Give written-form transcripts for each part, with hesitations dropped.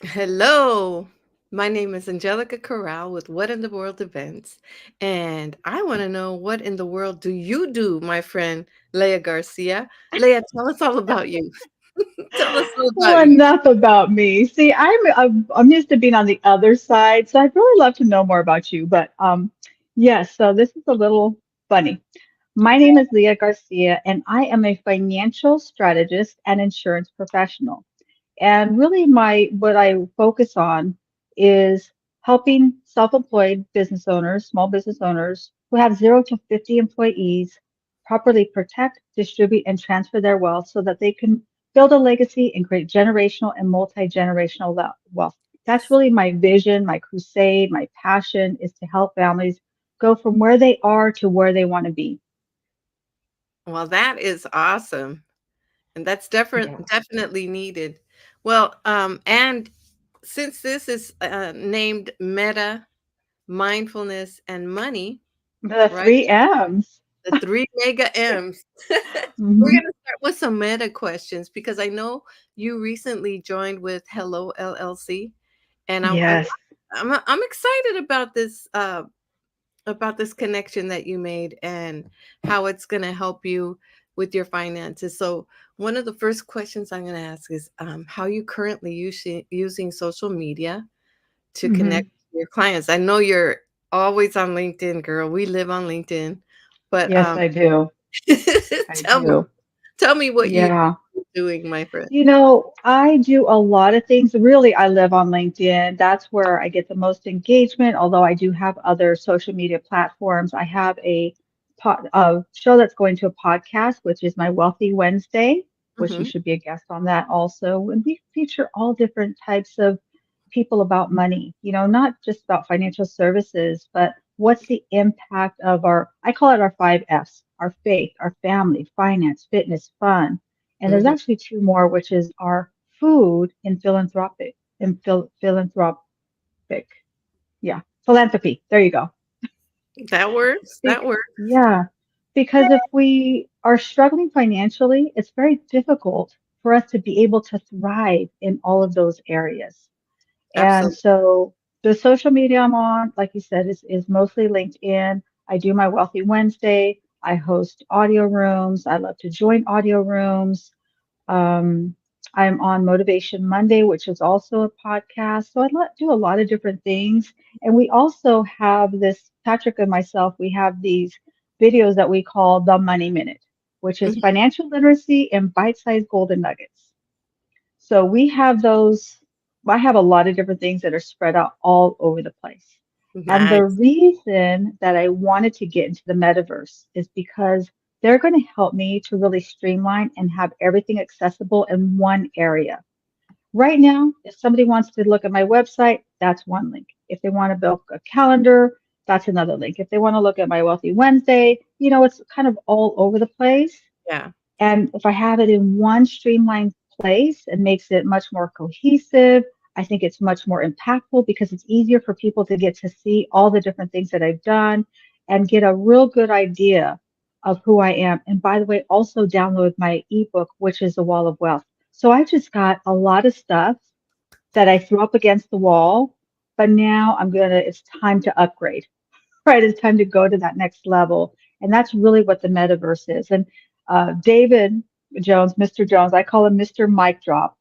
Hello, my name is Angelica Corral with What in the World Events, and I want to know what in the world do you do, my friend Leah Garcia? Leah, tell us all about you. Tell us all Well, about you. enough about me. See, I'm used to being on the other side, so I'd really love to know more about you. But yes, so this is a little funny. My name is Leah Garcia, and I am a financial strategist and insurance professional. And really, my what I focus on is helping self-employed business owners, small business owners who have 0 to 50 employees properly protect, distribute, and transfer their wealth so that they can build a legacy and create generational and multi-generational wealth. That's really my vision, my crusade, my passion is to help families go from where they are to where they want to be. Well, that is awesome, and that's Yeah. definitely needed. Well, and since this is named Meta, Mindfulness, and Money, The right? three M's. The three mega M's. We're Hmm. gonna start with some meta questions because I know you recently joined with Hello LLC, and Yes. I'm excited about this connection that you made and how it's gonna help you with your finances. So one of the first questions I'm gonna ask is how you currently using social media to connect Hmm. with your clients. I know you're always on LinkedIn, girl. We live on LinkedIn, but Yes, I do. I tell me do. Tell me what you're Yeah. doing, my friend. I do a lot of things. Really, I live on LinkedIn. That's where I get the most engagement, although I do have other social media platforms. I have a show that's going to a podcast, which is my Wealthy Wednesday, which you Mhm, should be a guest on that also. And we feature all different types of people about money, not just about financial services, but what's the impact of I call it our 5 F's, our faith, our family, finance, fitness, fun. And there's mhm. actually two more, which is our food and philanthropic. Yeah, philanthropy. There you go. That works, that Bec- works. yeah, because if we are struggling financially, it's very difficult for us to be able to thrive in all of those areas. And Absolutely. so the social media I'm on, like you said, is mostly LinkedIn. I do my Wealthy Wednesday. I host audio rooms. I love to join audio rooms. Um, I'm on Motivation Monday, which is also a podcast. So do a lot of different things. And we also have this, Patrick and myself, we have these videos that we call the Money Minute, which is Mhm. financial literacy and bite-sized golden nuggets. So we have those. I have a lot of different things that are spread out all over the place. And the Nice. reason that I wanted to get into the metaverse is because they're going to help me to really streamline and have everything accessible in one area. Right now, if somebody wants to look at my website, that's one link. If they want to book a calendar, that's another link. If they want to look at my Wealthy Wednesday, it's kind of all over the place. Yeah. And if I have it in one streamlined place, it makes it much more cohesive. I think it's much more impactful because it's easier for people to get to see all the different things that I've done and get a real good idea of who I am. And by the way, also download my ebook, which is The Wall of Wealth. So I just got a lot of stuff that I threw up against the wall, but now it's time to upgrade, right? It's time to go to that next level. And that's really what the metaverse is. And David Jones, Mr. Jones, I call him Mr. Mic Drop.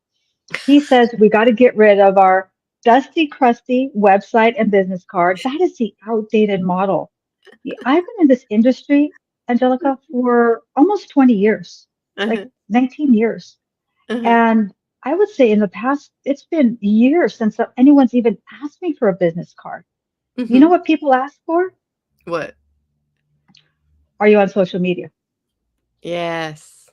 He says we got to get rid of our dusty, crusty website and business card. That is the outdated model. I've been in this industry, Angelica, for almost 20 years, like Uh-huh. 19 years. Uh-huh. And I would say in the past, it's been years since anyone's even asked me for a business card. You know Mhm. what people ask for? What? Are you on social media? Yes.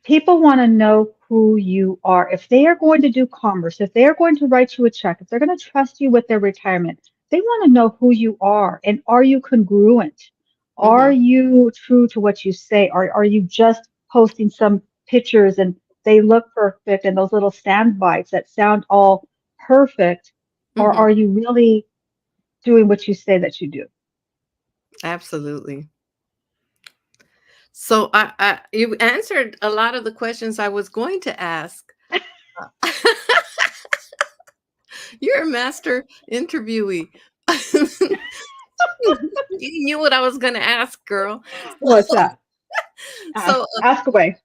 People want to know who you are. If they are going to do commerce, if they are going to write you a check, if they're going to trust you with their retirement, they want to know who you are and are you congruent? Are Mhm. you true to what you say? Are you just posting some pictures and they look perfect and those little sound bites that sound all perfect? Or Mhm. are you really doing what you say that you do? Absolutely. So you answered a lot of the questions I was going to ask. You're a master interviewee. You knew what I was gonna ask, girl. What's that? So, Ask away.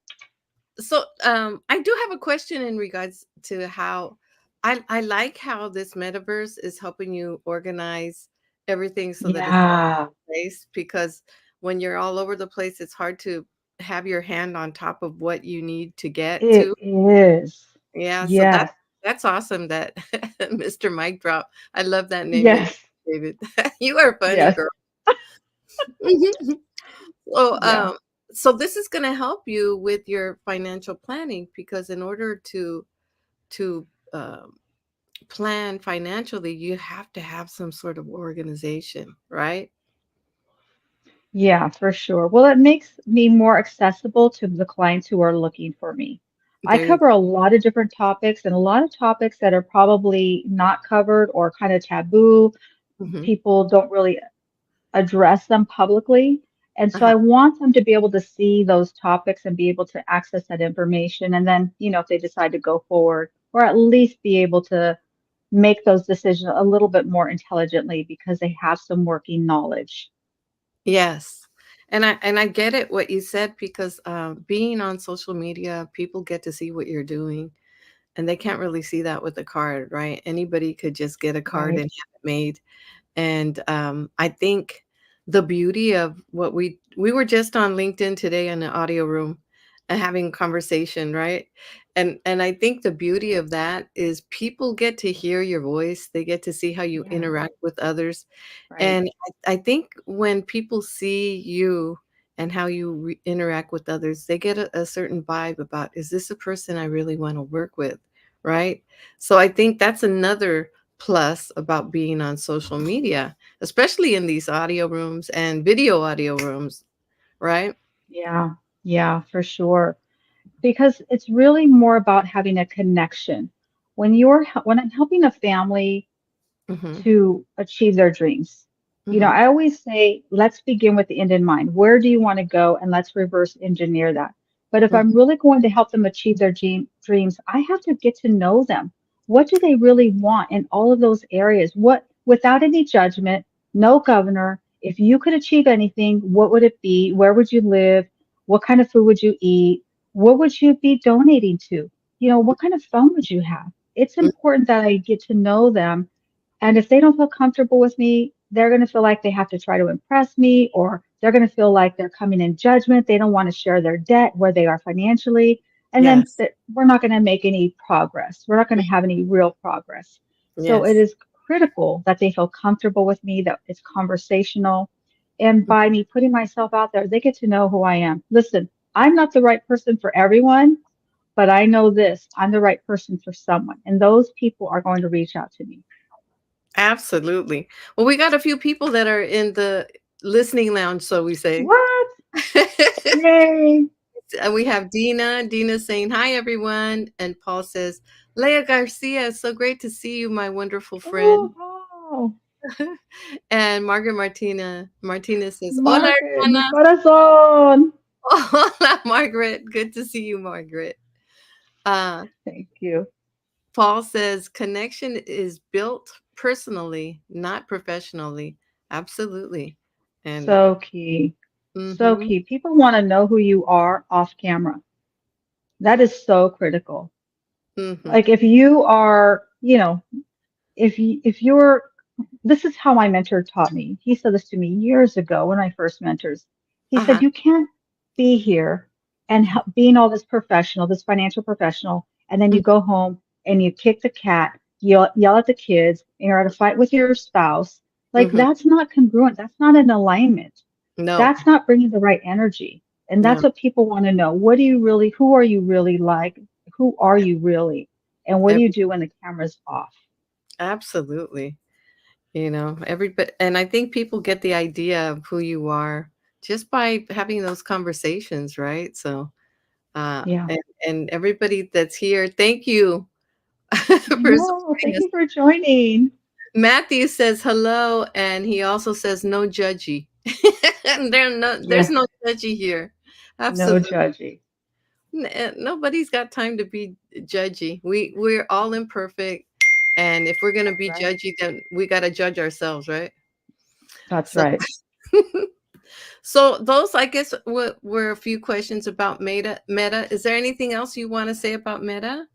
I do have a question in regards to how I like how this metaverse is helping you organize everything so that it's all Yeah, in place, because when you're all over the place, it's hard to have your hand on top of what you need to get it to. is. Yeah, so Yes, that's awesome that Mr. Mike Drop. I love that name that you yes, David. You are funny, yes, girl. So, yeah, so this is going to help you with your financial planning, because in order to plan financially, you have to have some sort of organization, right? yeah, for sure. Well, it makes me more accessible to the clients who are looking for me. I There you cover a lot of different topics and a lot of topics that are probably not covered or kind of taboo. go. People don't really address them publicly. And so Uh-huh. I want them to be able to see those topics and be able to access that information. And then, if they decide to go forward, or at least be able to make those decisions a little bit more intelligently because they have some working knowledge. Yes. And I get it what you said, because being on social media, people get to see what you're doing, and they can't really see that with a card, right? Anybody could just get a card Right. and have it made. And I think the beauty of what we were just on LinkedIn today in the audio room and having a conversation, right? And I think the beauty of that is people get to hear your voice. They get to see how you Yeah. interact with others. Right. And I think when people see you and how you interact with others, they get a certain vibe about, is this a person I really want to work with? Right. So I think that's another plus about being on social media, especially in these audio rooms and video audio rooms, right? Yeah. Yeah, for sure. Because it's really more about having a connection. When I'm helping a family Hmm. to achieve their dreams. Hmm. I always say, let's begin with the end in mind. Where do you want to go? And let's reverse engineer that. But if I'm Hmm. really going to help them achieve their dreams, I have to get to know them. What do they really want in all of those areas? Without any judgment, no governor. If you could achieve anything, what would it be? Where would you live? What kind of food would you eat? What would you be donating to? What kind of phone would you have? It's important that I get to know them, and if they don't feel comfortable with me, they're going to feel like they have to try to impress me, or they're going to feel like they're coming in judgment. They don't want to share their debt, where they are financially. And then Yes. we're not going to make any progress. We're not going to have any real progress. So it Yes. is critical that they feel comfortable with me, that it's conversational. And by me putting myself out there, they get to know who I am. Listen, I'm not the right person for everyone, but I know this, I'm the right person for someone. And those people are going to reach out to me. Absolutely. Well, we got a few people that are in the listening lounge, so we say. What? Yay. And we have Dina. Dina saying, "Hi, everyone." And Paul says, "Leah Garcia, it's so great to see you, my wonderful friend." Oh, wow. And Margaret Martinez says, "Hola, Margaret, mi hermana." corazón. Hola, Margaret. Good to see you, Margaret. Uh, Thank you. Paul says, "Connection is built personally, not professionally." Absolutely. And So key. So mm-hmm, key. People want to know who you are off camera. That is so critical. mm-hmm, Like if you are, if you're this is how my mentor taught me. He said this to me years ago when I first mentors. He said, uh-huh, you can't be here and being all this professional, this financial professional, and then you go home and you kick the cat, yell at the kids, and you're at a fight with your spouse. Like mm-hmm. that's not congruent. That's not an alignment. No, That's not bringing the right energy. And no, that's what people want to know. Who are you really like? Who are you really? And what do you every, do when the camera's off? absolutely. Everybody, and I think people get the idea of who you are just by having those conversations, right? So, uh, Yeah. and, and everybody that's here, thank you for No, supporting thank us. you for joining. Matthew says hello, and he also says no judgy. And there's Yes, no judgy here. no Absolutely. judging. Nobody's got time to be judgy. We're all imperfect. And if we're gonna That's be right. judgy, then we gotta judge ourselves, right? That's So right. so those, I guess, were a few questions about Meta. Is there anything else you wanna say about Meta?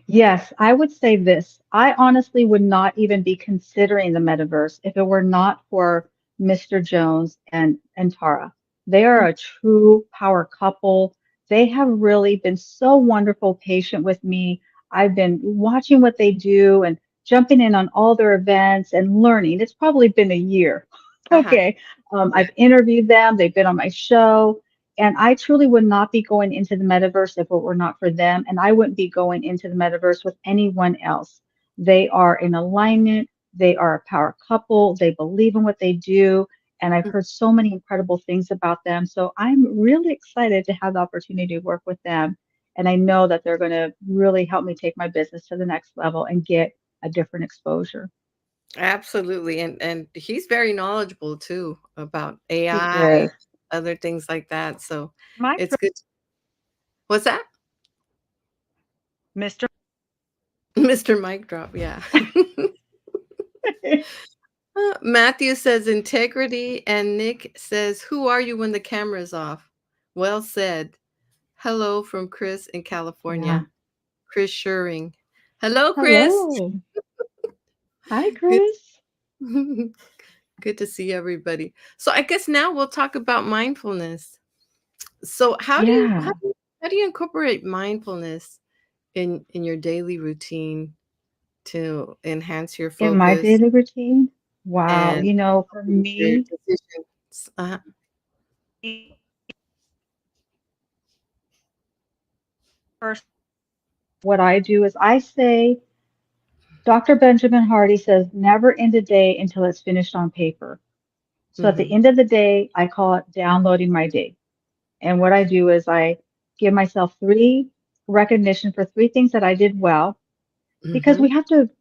Yes, I would say this. I honestly would not even be considering the metaverse if it were not for Mr. Jones and Tara. They are a true power couple. They have really been so wonderful, patient with me. I've been watching what they do and jumping in on all their events and learning. It's probably been a year. Uh-huh. Okay. Yeah. I've interviewed them. They've been on my show. And I truly would not be going into the metaverse if it were not for them. And I wouldn't be going into the metaverse with anyone else. They are in alignment. They are a power couple. They believe in what they do. And I've heard so many incredible things about them. So I'm really excited to have the opportunity to work with them. And I know that they're going to really help me take my business to the next level and get a different exposure. Absolutely, and he's very knowledgeable too about He AI, is. other things like that, so Mic it's drop, good. What's that? Mr. Mr. Mic Drop, yeah. Matthew says integrity, and Nick says, "Who are you when the camera's off?" Well said. Hello from Chris in Yeah. California. Chris Shuring. Hello, Chris. Hello. Hi, Good Chris. good to see everybody. So I guess now we'll talk about mindfulness. So Yeah. how do you incorporate mindfulness in your daily routine to enhance your In my focus daily routine, wow, and for help you with your me, decisions? first, what I do is I say, Dr. Benjamin Hardy says, never end a day until it's finished on paper. So at the Mhm. end of the day, I call it downloading my day. And what I do is I give myself three recognition for three things that I did well because Mhm.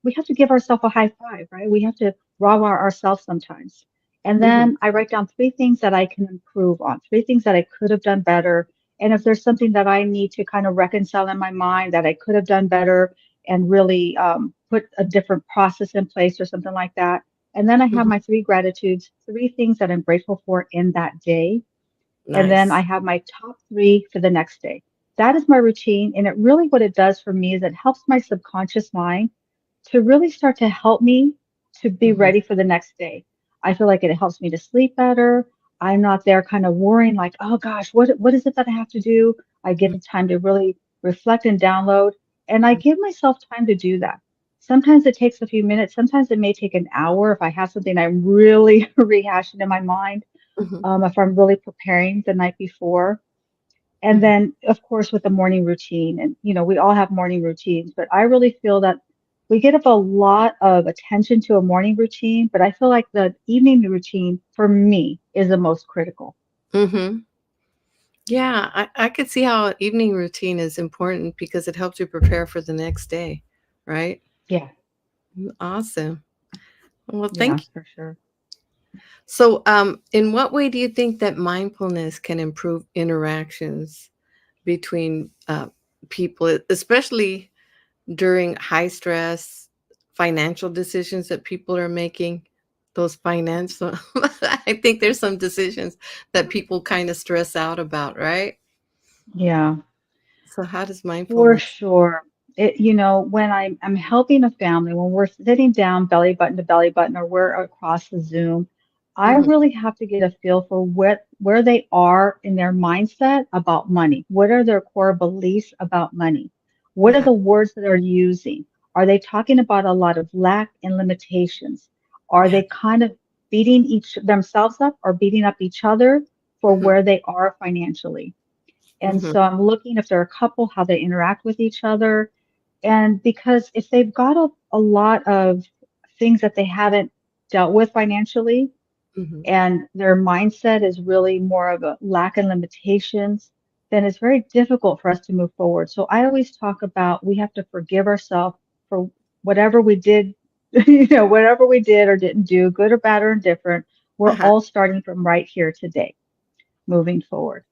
we have to give ourselves a high five, right? We have to rah-rah ourselves sometimes. And Mhm. then I write down three things that I can improve on, three things that I could have done better. And if there's something that I need to kind of reconcile in my mind that I could have done better and really put a different process in place or something like that. And then I have Mhm. my three gratitudes, three things that I'm grateful for in that day, and then I Nice. have my top three for the next day. That is my routine. And it really, what it does for me is it helps my subconscious mind to really start to help me to be Mhm. ready for the next day. I feel like it helps me to sleep better. I'm not there kind of worrying like, oh gosh, what is it that I have to do? I get Mhm. the time to really reflect and download, and I give myself time to do that. Sometimes it takes a few minutes. Sometimes it may take an hour if I have something I'm really rehashing in my mind, Mhm. if I'm really preparing the night before. And Mhm. then, of course, with the morning routine, and we all have morning routines, but I really feel that we give up a lot of attention to a morning routine, but I feel like the evening routine for me is the most critical. Mhm. Yeah, I could see how an evening routine is important because it helps you prepare for the next day, right? Yeah, Awesome. Well, yeah, thank you. for sure. So, in what way do you think that mindfulness can improve interactions between people, especially during high stress financial decisions that people are making? Those financial, I think there's some decisions that people kind of stress out about, right? Yeah. So, how does For mindfulness? sure. When I'm helping a family, when we're sitting down belly button to belly button or we're across the Zoom, I Hmm. really have to get a feel for where they are in their mindset about money. What are their core beliefs about money? What are Uh-huh. the words that they're using? Are they talking about a lot of lack and limitations? Are Yeah. they kind of beating each themselves up or beating up each other for Hmm. where they are financially? And Hmm. so I'm looking if they're a couple, how they interact with each other. And because if they've got a lot of things that they haven't dealt with financially, Hmm. and their mindset is really more of a lack and limitations, then it's very difficult for us to move forward. So I always talk about we have to forgive ourselves for whatever we did, whatever we did or didn't do, good or bad or indifferent. We're Uh-huh. all starting from right here today, moving forward.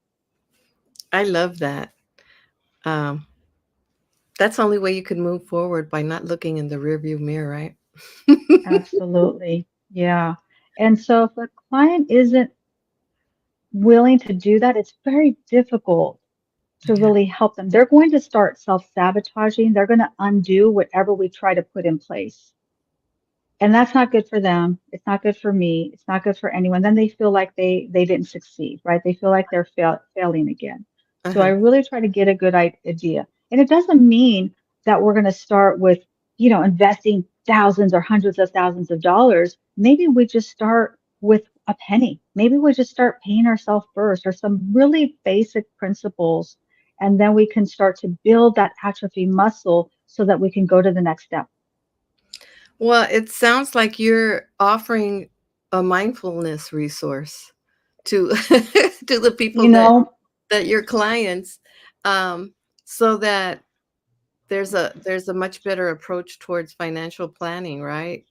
I love that. Um, That's the only way you could move forward by not looking in the rearview mirror, right? Absolutely. Yeah. And so if a client isn't willing to do that, it's very difficult to Yeah. really help them. They're going to start self-sabotaging. They're going to undo whatever we try to put in place. And that's not good for them. It's not good for me. It's not good for anyone. Then they feel like they didn't succeed, right? They feel like they're failing again. So I Uh-huh. really try to get a good idea. And it doesn't mean that we're going to start with, investing thousands or hundreds of thousands of dollars. Maybe we just start with a penny. Maybe we just start paying ourselves first or some really basic principles. And then we can start to build that atrophy muscle so that we can go to the next step. Well, it sounds like you're offering a mindfulness resource to to the people You that know, your clients, um, so that there's a much better approach towards financial planning, right?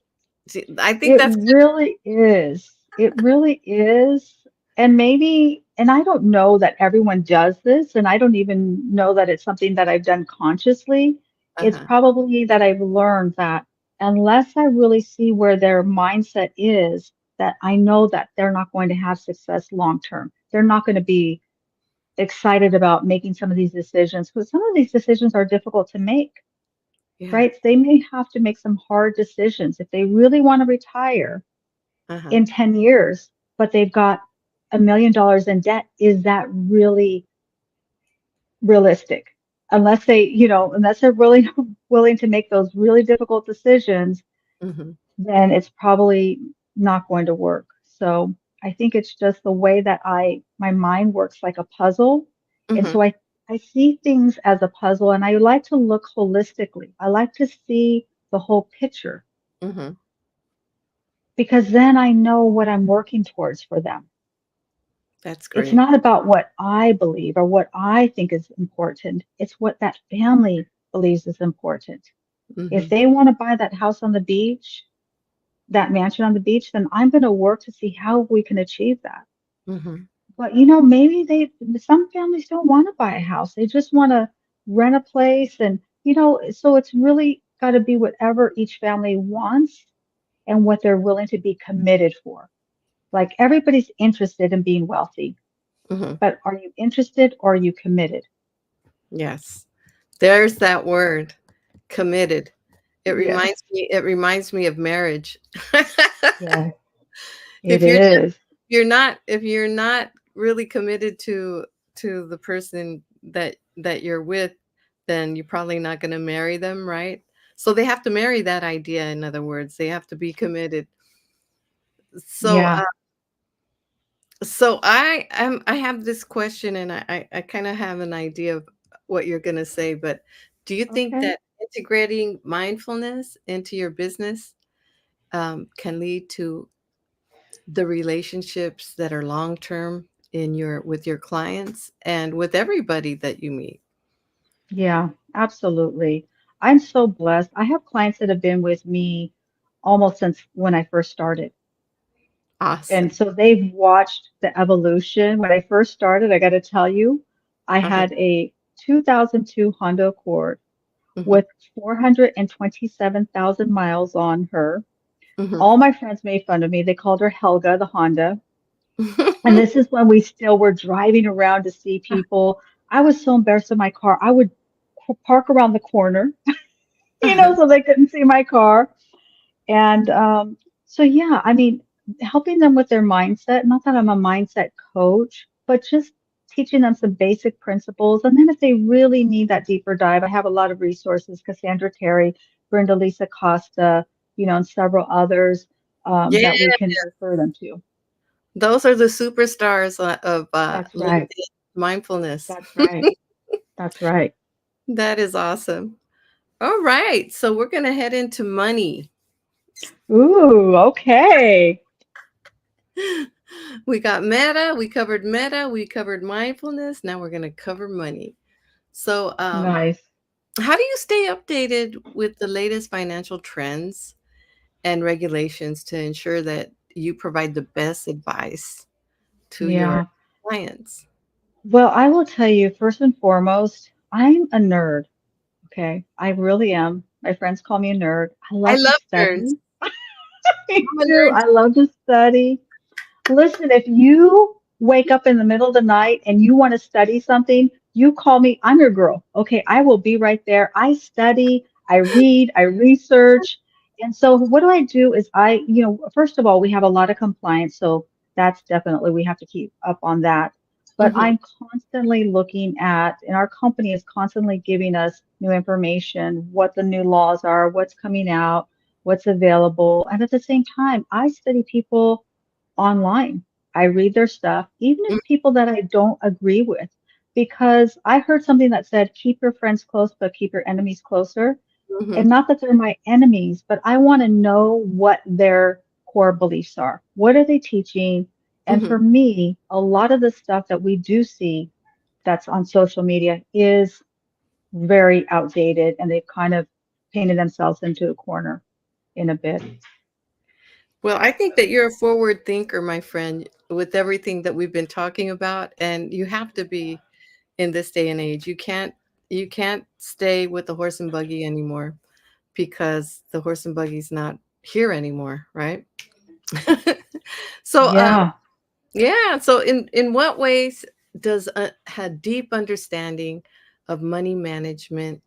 See, I think it that's really is. It really is. And maybe, and I don't know that everyone does this, and I don't even know that it's something that I've done consciously. It's uh-huh. probably that I've learned that unless I really see where their mindset is, that I know that they're not going to have success long term. They're not going to be excited about making some of these decisions because some of these decisions are difficult to make, Yeah. right? They may have to make some hard decisions. If they really want to retire, Uh-huh. in 10 years, but they've got $1 million in debt. Is that really realistic? Unless they're really willing to make those really difficult decisions, Mhm. then it's probably not going to work. So I think it's just the way that my mind works like a puzzle. And Mhm. so I see things as a puzzle and I like to look holistically. I like to see the whole picture Mhm. because then I know what I'm working towards for them. That's It's great. not about what I believe or what I think is important. It's what that family believes is important. If Mhm. they want to buy that house on the beach, that mansion on the beach, then I'm going to work to see how we can achieve that. Mhm. But maybe some families don't want to buy a house. They just want to rent a place and so it's really got to be whatever each family wants and what they're willing to be committed for. Like everybody's interested in being wealthy, Mhm. but are you interested or are you committed? Yes. There's that word, committed. Yes. It reminds me of marriage. Yeah, it If is. if you're not really committed to the person that you're with, then you're probably not gonna marry them, right? So they have to marry that idea, in other words, they have to be committed. So, Yeah. I have this question, and I kinda have an idea of what you're gonna say, but do you think Okay. that integrating mindfulness into your business, can lead to the relationships that are long term in your with your clients and with everybody that you meet? Yeah, absolutely. I'm so blessed. I have clients that have been with me almost since when I first started. And Awesome. so they've watched the evolution. When I first started, I got to tell you, I Uh-huh. had a 2002 Honda Accord Mhm. with 427,000 miles on her. Mhm. All my friends made fun of me. They called her Helga, the Honda. And this is when we still were driving around to see people. I was so embarrassed in my car. I would park around the corner, Uh-huh. so they couldn't see my car. And so, yeah, I mean, helping them with their mindset, not that I'm a mindset coach, but just teaching them some basic principles. And then if they really need that deeper dive, I have a lot of resources, Cassandra Terry, Brenda Lisa Costa, and several others Yeah, that we can refer them to. those are the superstars, of, That's right. LinkedIn mindfulness. That's right. That's right. That is awesome. Alright, so we're gonna head into money. Ooh, okay. We covered mindfulness, now we're gonna cover money. So, Nice. how do you stay updated with the latest financial trends and regulations to ensure that you provide the best advice to your Yeah. clients? Well, I will tell you, first and foremost, I'm a nerd. Okay. I really am. My friends call me a nerd. I I love to love nerds. study. Me I'm a too. nerd. I love to study. Listen, if you wake up in the middle of the night and you want to study something, you call me. I'm your girl. Okay, I will be right there. I study, I read, I research. And so what I do is first of all, we have a lot of compliance, so that's definitely we have to keep up on that. But Mhm, I'm constantly looking at, and our company is constantly giving us new information, what the new laws are, what's coming out, what's available. And at the same time, I study people online. I read their stuff, even if people that I don't agree with, because I heard something that said, keep your friends close, but keep your enemies closer. And mhm, not that they're my enemies, but I want to know what their core beliefs are. What are they teaching? And mhm. for me, a lot of the stuff that we do see that's on social media is very outdated and they've kind of painted themselves into a corner in a bit. Well, I think that you're a forward thinker, my friend, with everything that we've been talking about, and you have to be in this day and age. You can't stay with the horse and buggy anymore because the horse and buggy's not here anymore, right? So, Yeah, yeah. So, in what ways does a deep understanding of money management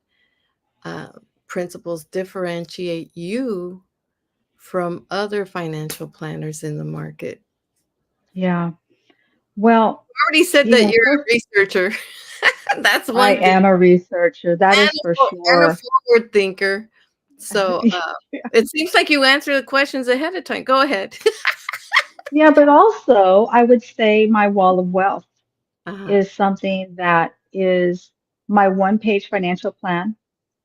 uh, principles differentiate you from other financial planners in the market? yeah. Well, You already said that you're first, a researcher. That's I one thing, am a researcher, that and is for and a sure. forward thinker. So, it seems like you answer the questions ahead of time. Go ahead. Yeah, but also I would say my wall of wealth Uh-huh. is something that is my one-page financial plan.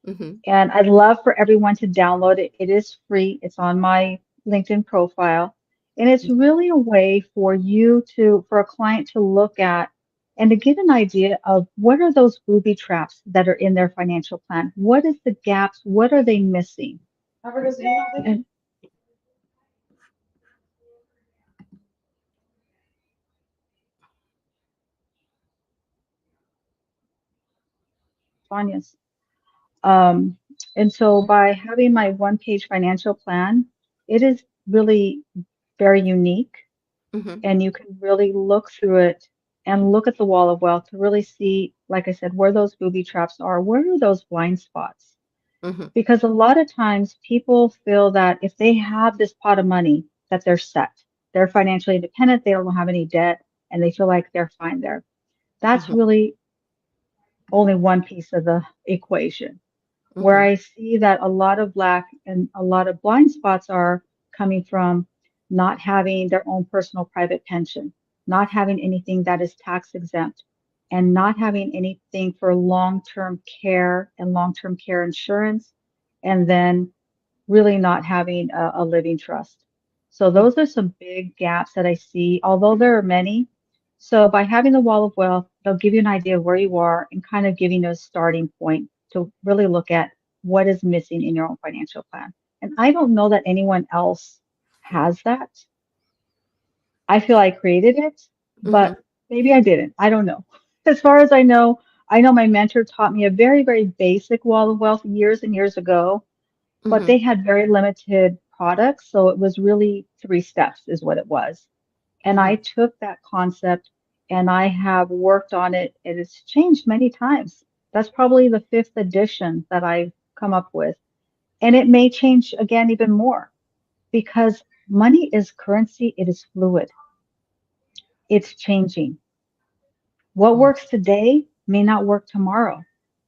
Mhm. And I'd love for everyone to download it. It is free. It's on my LinkedIn profile. And it's really a way for for a client to look at and to get an idea of what are those booby traps that are in their financial plan? What is the gaps? What are they missing? And Tanya's. Um, and so by having my one-page financial plan, it is really very unique, Mhm. and you can really look through it and look at the wall of wealth to really see, like I said, where those booby traps are, where are those blind spots? Mhm. Because a lot of times people feel that if they have this pot of money, that they're set. They're financially independent, they don't have any debt, and they feel like they're fine there. That's Mhm. really only one piece of the equation. Where Mhm. I see that a lot of lack and a lot of blind spots are coming from not having their own personal private pension, not having anything that is tax exempt, and not having anything for long-term care and long-term care insurance, and then really not having a living trust. So Mhm. those are some big gaps that I see, although there are many. So by having the wall of wealth, they'll give you an idea of where you are and kind of giving you a starting point to really look at what is missing in your own financial plan. And I don't know that anyone else has that. I feel I created it, Mhm. but maybe I didn't. I don't know. As far as I know my mentor taught me a very, very basic wall of wealth years and years ago, but Mhm. they had very limited products. So it was really three steps, is what it was. And I Mhm. took that concept and I have worked on it. It has changed many times. That's probably the fifth edition that I've come up with. And it may change again even more because money is currency, it is fluid, it's changing. What Mhm. works today may not work tomorrow.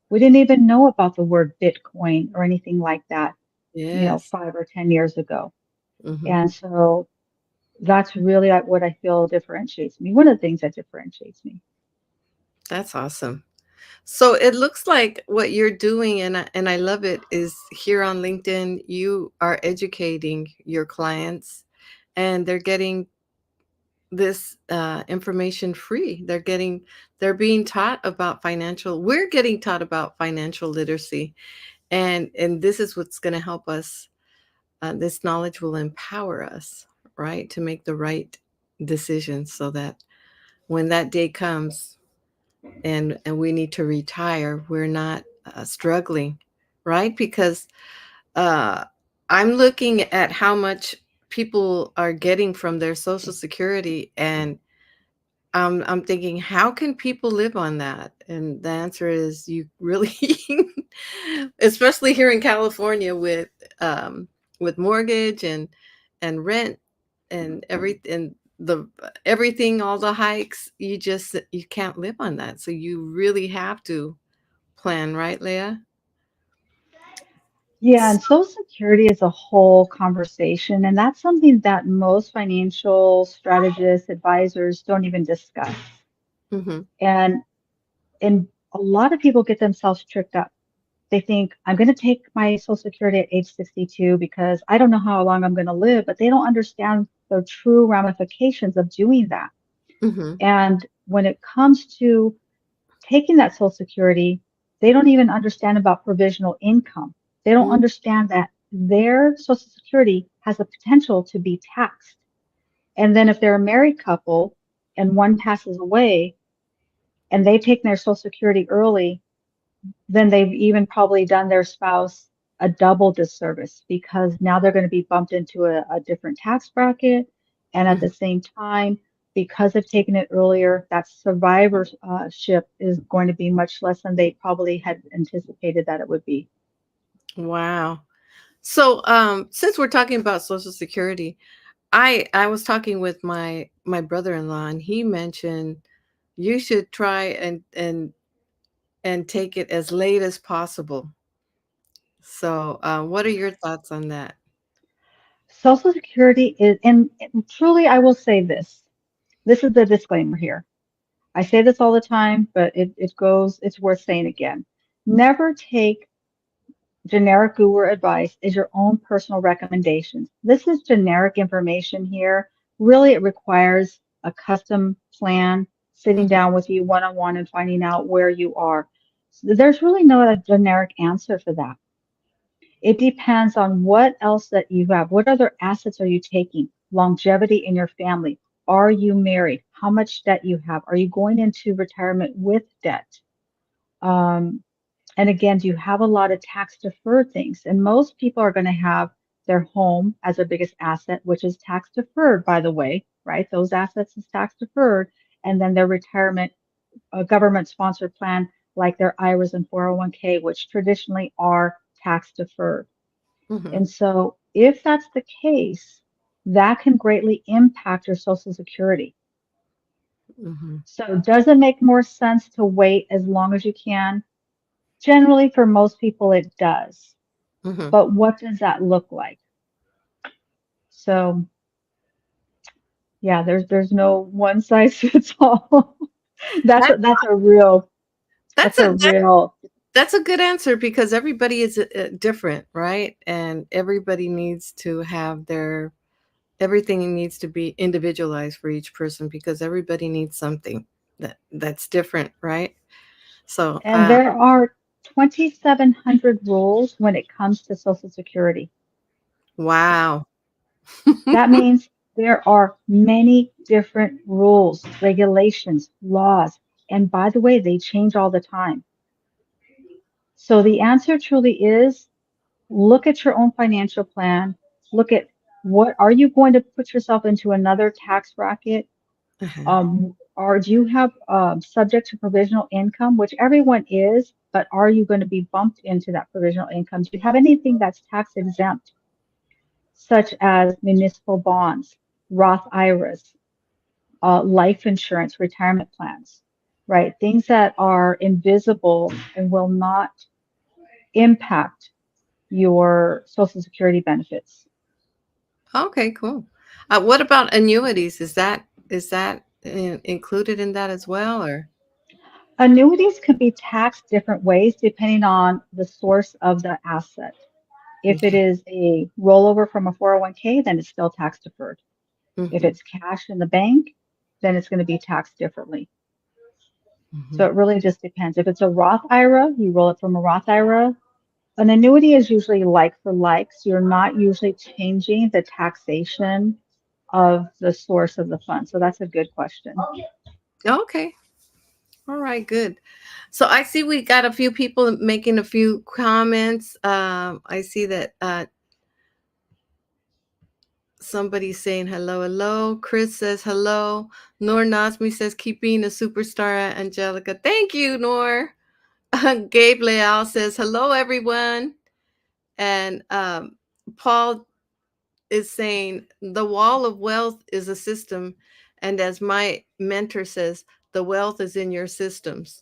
We didn't even know about the word Bitcoin or anything like that, Yes. 5 or 10 years ago. Mhm. And so that's really what I feel differentiates me. One of the things that differentiates me. That's awesome. So it looks like what you're doing, and I love it, is here on LinkedIn, you are educating your clients, and they're getting this information free. They're being taught about financial. We're getting taught about financial literacy, and this is what's going to help us. This knowledge will empower us, right, to make the right decisions, so that when that day comes and we need to retire, we're not struggling, right? Because uh, I'm looking at how much people are getting from their Social Security, and I'm thinking, how can people live on that? And the answer is you really, especially here in California um, with mortgage and rent and the everything, all the hikes, you can't live on that. So you really have to plan, right, Leah? Yeah, and Social Security is a whole conversation, and that's something that most financial strategists, advisors don't even discuss. Mm-hmm. And and a lot of people get themselves tricked up. They think, I'm going to take my Social Security at age 62 because I don't know how long I'm going to live, but they don't understand the true ramifications of doing that. Mm-hmm. And when it comes to taking that Social Security, they don't even understand about provisional income. They don't understand that their Social Security has the potential to be taxed. And then if they're a married couple and one passes away and they've taken their Social Security early, then they've even probably done their spouse a double disservice because now they're going to be bumped into a different tax bracket. And at Mm-hmm. the same time, because they've taken it earlier, that survivorship is going to be much less than they probably had anticipated that it would be. Wow. So, since we're talking about Social Security, I was talking with my brother-in-law, and he mentioned you should try and take it as late as possible. So, what are your thoughts on that? Social Security is, and truly, I will say this. This is the disclaimer here. I say this all the time, but it's worth saying again. Never take generic guru advice is your own personal recommendations. This is generic information here. Really, it requires a custom plan, sitting Mhm, down with you one on one and finding out where you are. So there's really no generic answer for that. It depends on what else that you have. What other assets are you taking? Longevity in your family. Are you married? How much debt you have? Are you going into retirement with debt? Um, and again, do you have a lot of tax deferred things? And most people are going to have their home as their biggest asset, which is tax deferred, by the way, right? Those assets is tax deferred. And then their retirement, government sponsored plan, like their IRAs and 401k, which traditionally are tax deferred. mhm, And so if that's the case, that can greatly impact your Social Security. mhm, So does it make more sense to wait as long as you can? Generally, for most people, it does. mhm. But what does that look like? So yeah, there's no one size fits all. That's That a, that's a real that's that's a real that's a good answer because everybody is different, right? And everybody needs to have their everything needs to be individualized for each person because everybody needs something that's different, right? So, and there are 2,700 rules when it comes to Social Security. wow. That means there are many different rules, regulations, laws, and by the way, they change all the time. So the answer truly is look at your own financial plan. Look at what are you going to put yourself into another tax bracket? Uh-huh. Or do you have subject to provisional income, which everyone is, but are you going to be bumped into that provisional income? Do you have anything that's tax exempt, such as municipal bonds, Roth IRAs, life insurance, retirement plans, right? Things that are invisible and will not impact your Social Security benefits. Okay, cool. What about annuities? Is that included in that as well, or? Annuities can be taxed different ways depending on the source of the asset. If it Okay. is a rollover from a 401k, then it's still tax deferred. If Mhm, it's cash in the bank, then it's going to be taxed differently. So mhm. it really just depends. If it's a Roth IRA, you roll it from a Roth IRA. An annuity is usually like for like, so you're not usually changing the taxation of the source of the fund. So that's a good question. Okay. All right, good. So I see we got a few people making a few comments. I see that somebody's saying hello, hello. Chris says hello. Noor Nazmi says, keep being a superstar, Angelica. Thank you, Noor. Gabe Leal says, hello, everyone. And Paul is saying, the wall of wealth is a system. And as my mentor says, the wealth is in your systems.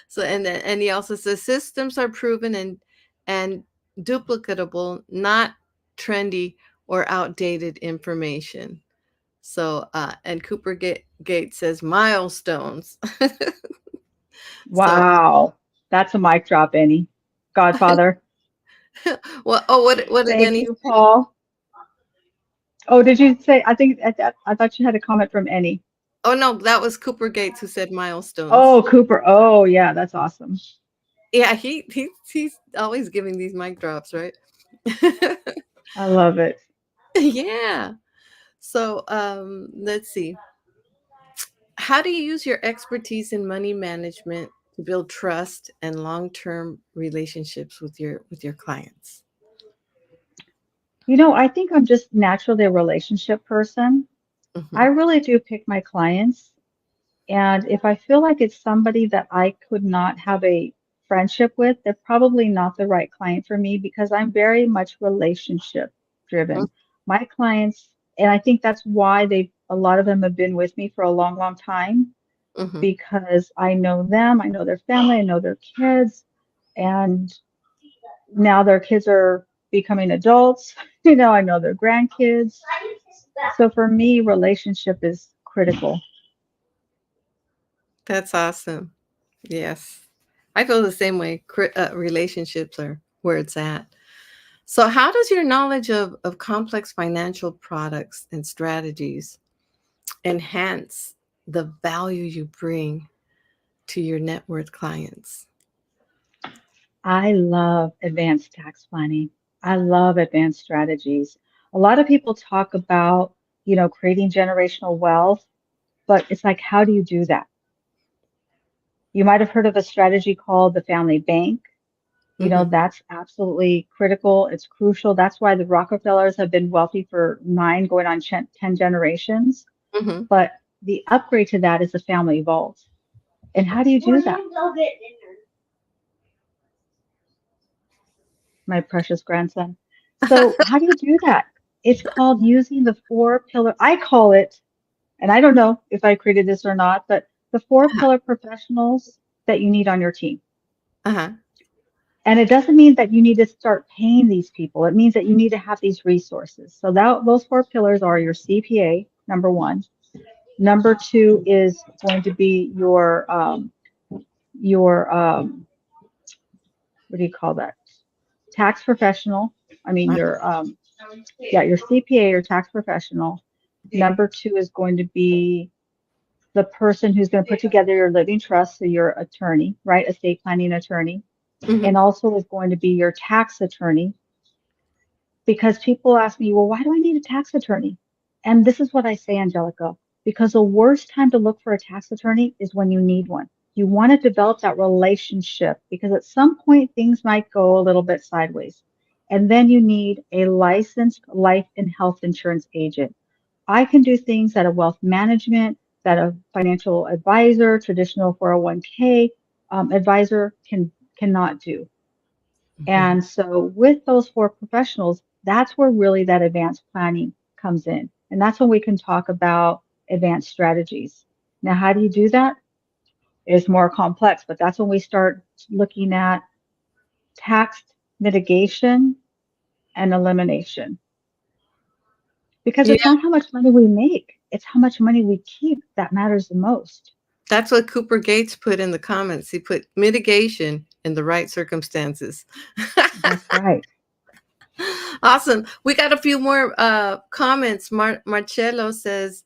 So, and he also says, systems are proven and duplicatable, not trendy or outdated information. So, and Gates says milestones. So, Wow. That's a mic drop, Annie. Godfather. well, oh, what did Thank Annie you, say? Paul. Oh, did you say? I thought you had a comment from Annie. Oh no, that was Cooper Gates who said milestones. Oh, Cooper. Oh, yeah, that's awesome. Yeah, he's always giving these mic drops, right? I love it. Yeah. So, let's see. How do you use your expertise in money management to build trust and long-term relationships with your clients? I think I'm just naturally a relationship person. I Hmm. really do pick my clients. And if I feel like it's somebody that I could not have a friendship with, they're probably not the right client for me because I'm very much relationship driven. My clients, and I think that's why a lot of them have been with me for a long, long time Hmm. because I know them, I know their family, I know their kids, and now their kids are becoming adults. I know their grandkids. So for me, relationship is critical. That's awesome. Yes, I feel the same way. Relationships are where it's at. So, how does your knowledge of complex financial products and strategies enhance the value you bring to your net worth clients? I love advanced tax planning. I love advanced strategies. A lot of people talk about, creating generational wealth, but it's like, how do you do that? You might have heard of a strategy called the family bank. Hmm. That's absolutely critical. It's crucial. That's why the Rockefellers have been wealthy for nine, going on 10 generations. Hmm. But the upgrade to that is the family vault. And how do you do that? My precious grandson. So, how do you do that? It's called using the four pillar. I call it, and I don't know if I created this or not, but the four pillar professionals that you need on your team. Uh-huh. And it doesn't mean that you need to start paying these people. It means that you need to have these resources. So those four pillars are your CPA, number one. Number two is going to be your what do you call that? Tax professional. I mean your CPA or tax professional. Number two is going to be the person who's going to put together your living trust, so your attorney, right? Estate planning attorney. Hmm. And also is going to be your tax attorney, because people ask me, well, why do I need a tax attorney? And this is what I say, Angelica, because the worst time to look for a tax attorney is when you need one. You want to develop that relationship because at some point things might go a little bit sideways. And then you need a licensed life and health insurance agent. I can do things that a wealth management, that a financial advisor, traditional 401k advisor cannot do. Hmm. And so with those four professionals, that's where really that advanced planning comes in. And that's when we can talk about advanced strategies. Now, how do you do that? It's more complex, but that's when we start looking at tax mitigation and elimination. Because Yeah, it's not how much money we make, it's how much money we keep that matters the most. that's what Cooper Gates put in the comments. He put mitigation in the right circumstances. That's right. Awesome. We got a few more comments. Marcello says,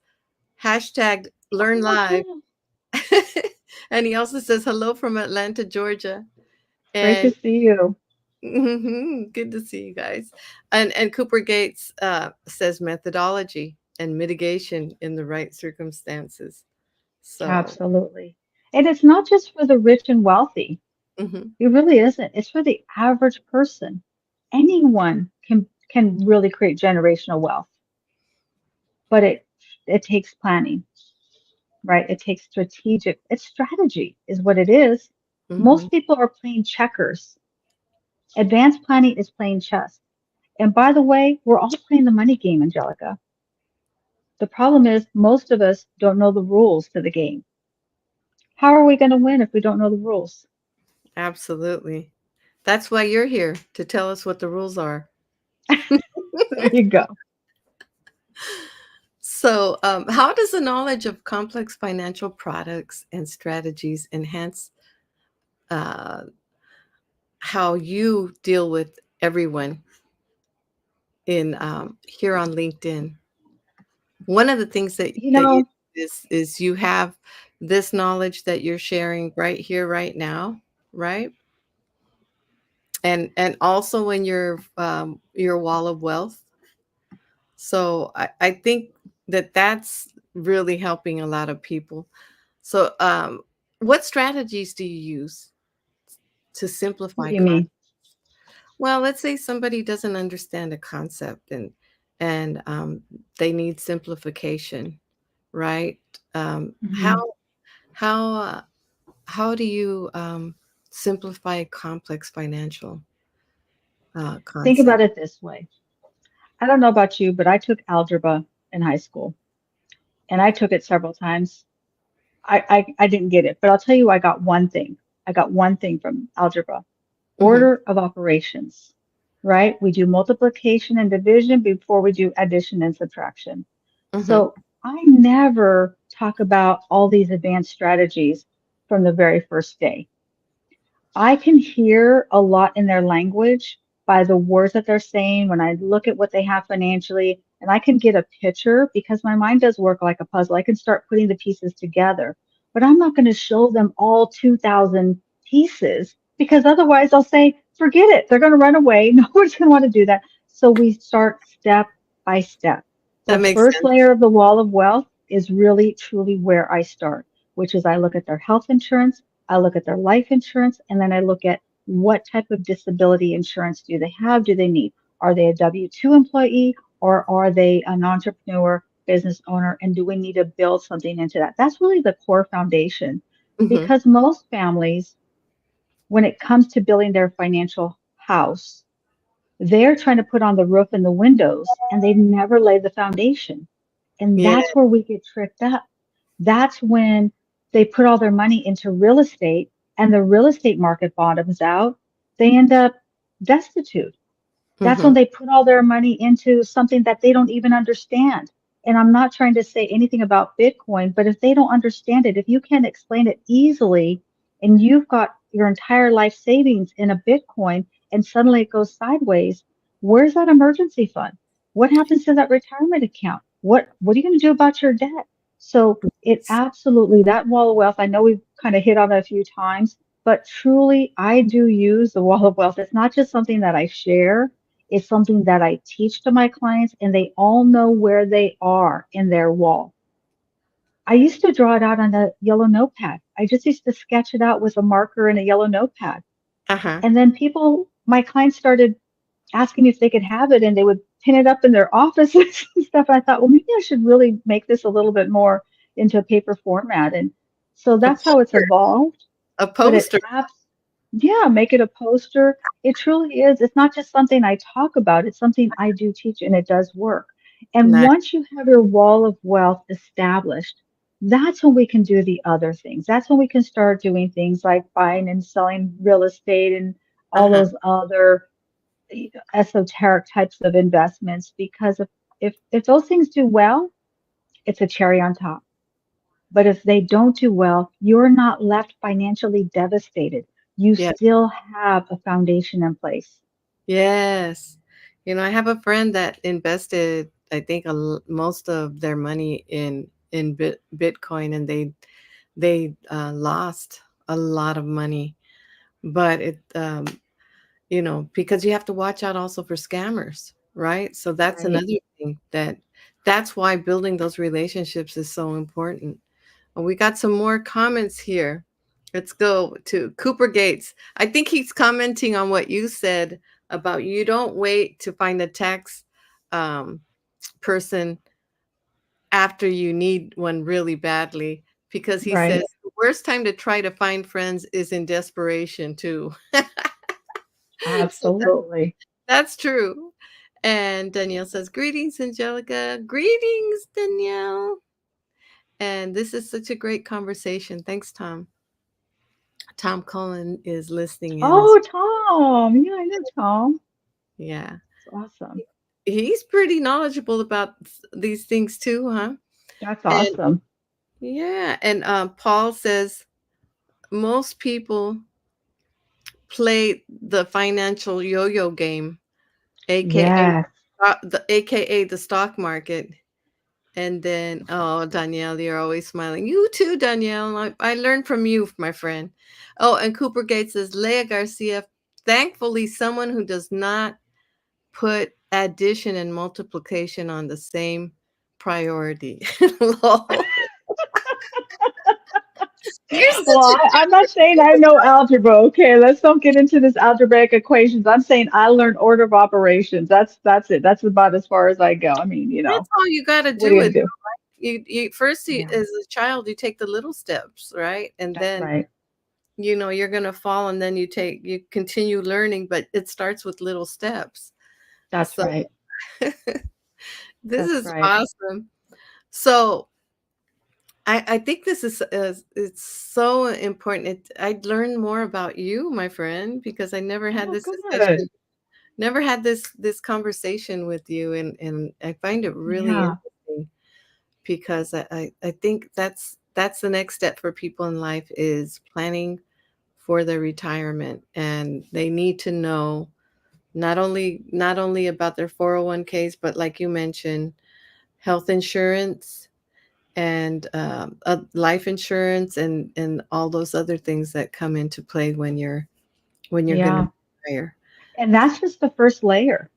hashtag Oh, learn live. Marcelo, And he also says, hello from Atlanta, Georgia. great to And see you. good to see you guys. And Cooper Gates says methodology and mitigation in the right circumstances. So, Absolutely. And it's not just for the rich and wealthy. Mhm. It really isn't. It's for the average person. Anyone can really create generational wealth, but it takes planning, right? It takes strategic. It's strategy is what it is. Mhm. Most people are playing checkers. Advanced planning is playing chess. And by the way, we're all playing the money game, Angelica. The problem is most of us don't know the rules to the game. How are we going to win if we don't know the rules? Absolutely. That's why you're here, to tell us what the rules are. There you go. So, how does the knowledge of complex financial products and strategies enhance uh, how you deal with everyone in here on LinkedIn? One of the things You that you know, is you have this knowledge that you're sharing right here, right now, right? And also in your wall of wealth. So I think that that's really helping a lot of people. So what strategies do you use to what simplify do you mean? well, let's say somebody doesn't understand a concept and they need simplification, right? Um, how Mhm. how how do you simplify complex financial Think concept? about it this way. I don't know about you, but I took algebra in high school and I took it several times. I didn't get it, but I'll tell you, I got one thing. I got one thing from algebra. Hmm. Order of operations, right? We do multiplication and division before we do addition and subtraction. Hmm. So I never talk about all these advanced strategies from the very first day. I can hear a lot in their language by the words that they're saying when I look at what they have financially, and I can get a picture because my mind does work like a puzzle. I can start putting the pieces together, but I'm not going to show them all 2,000 pieces because otherwise I'll say, forget it. They're going to run away. Nobody's going to want to do that. So we start step by step. That The makes first sense. layer of the wall of wealth is really truly where I start, which is I look at their health insurance. I look at their life insurance, and then I look at what type of disability insurance do they have? Do they need? Are they a W-2 employee or are they an entrepreneur, business owner? And do we need to build something into that? That's really the core foundation Hmm. because most families, when it comes to building their financial house, they're trying to put on the roof and the windows and they never lay the foundation. And Yeah. that's where we get tricked up. That's when they put all their money into real estate and the real estate market bottoms out. They end up destitute. That's when Hmm. they put all their money into something that they don't even understand. And I'm not trying to say anything about Bitcoin, but if they don't understand it, if you can't explain it easily and you've got your entire life savings in a Bitcoin and suddenly it goes sideways, where's that emergency fund? What happens to that retirement account? What are you going to do about your debt? So it absolutely, that wall of wealth, I know we've kind of hit on it a few times, but truly I do use the wall of wealth. It's not just something that I share. It's something that I teach to my clients, and they all know where they are in their wall. I used to draw it out on a yellow notepad. I just used to sketch it out with a marker and a yellow notepad. Uh-huh. And then people, my clients started asking me if they could have it, and they would pin it up in their offices and stuff. And I thought, well, maybe I should really make this a little bit more into a paper format. And so A that's how it's poster. evolved. A But it poster. yeah, make it a poster. It truly is. It's not just something I talk about, it's something I do teach and it does work. And Nice. once you have your wall of wealth established, that's when we can do the other things. That's when we can start doing things like buying and selling real estate and all Uh-huh. those other esoteric types of investments because if those things do well, it's a cherry on top. But if they don't do well, you're not left financially devastated. You Yeah. still have a foundation in place. Yes. I have a friend that invested, I think, most of their money in Bitcoin, and they lost a lot of money. But because you have to watch out also for scammers, right? So that's Right. another thing that's why building those relationships is so important. We got some more comments here. Let's go to Cooper Gates. I think he's commenting on what you said about you don't wait to find a tax um, person after you need one really badly, because he says Right. the worst time to try to find friends is in desperation too. So Absolutely. that's true. And Danielle says, greetings, Angelica. Greetings, Danielle. And this is such a great conversation. Thanks, Tom. Tom Cullen is listening in as Oh, Tom. Yeah, I know Tom. yeah. It's awesome. He's pretty knowledgeable about these things too, huh? That's And awesome. yeah, and Paul says most people play the financial yo-yo game, aka Yes. the stock market. And then, oh, Danielle, you're always smiling. You too, Danielle. I learned from you, my friend. Oh, and Cooper Gates says, Leah Garcia, thankfully, someone who does not put addition and multiplication on the same priority. Lol. You're Well, such a I'm not saying I know algebra. Okay, let's don't get into this algebraic equations. I'm saying I learned order of operations. That's it. That's about as far as I go. I mean, that's all you got to what are do you it. gonna do? You first, Yeah, as a child, you take the little steps, right? And that's then right. you're going to fall, and then you continue learning, but it starts with little steps. That's So right. this That's is right. awesome. So I think this is it's so important. I'd learn more about you, my friend, because I never had Oh, this good. discussion, never had this conversation with you, and I find it really Yeah, interesting because I think that's the next step for people in life is planning for their retirement, and they need to know not only about their 401ks, but like you mentioned, health insurance and life insurance and all those other things that come into play when you're going to yeah. retire. And that's just the first layer,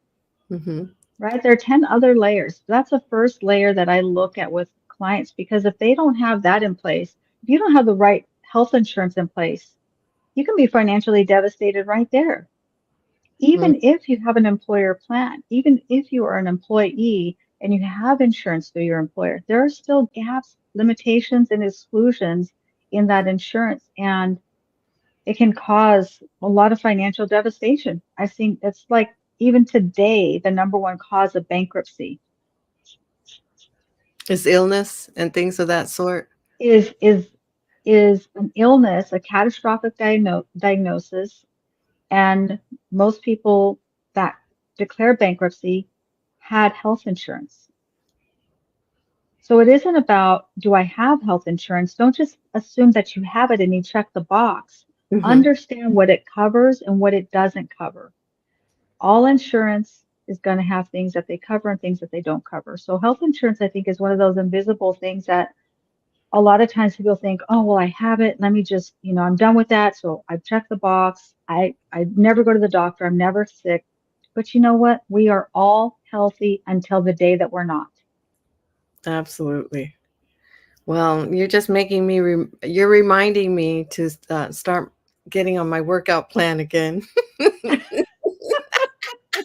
Hmm. right? There are 10 other layers. That's the first layer that I look at with clients because if they don't have that in place, if you don't have the right health insurance in place, you can be financially devastated right there. Even if you have an employer plan, even if you are an employee and you have insurance through your employer, there are still gaps, limitations, and exclusions in that insurance. And it can cause a lot of financial devastation. I've seen it's like even today, the number one cause of bankruptcy Is illness and things of that sort. is is is an illness, a catastrophic diagnosis, and most people that declare bankruptcy had health insurance. So it isn't about, do I have health insurance? Don't just assume that you have it and you check the box. Hmm. Understand what it covers and what it doesn't cover. All insurance is going to have things that they cover and things that they don't cover. So health insurance, I think, is one of those invisible things that a lot of times people think, oh, well, I have it. Let me just, I'm done with that. So I've checked the box. I never go to the doctor. I'm never sick. But you know what? We are all healthy until the day that we're not. Absolutely. Well, you're just making me you're reminding me to start getting on my workout plan again.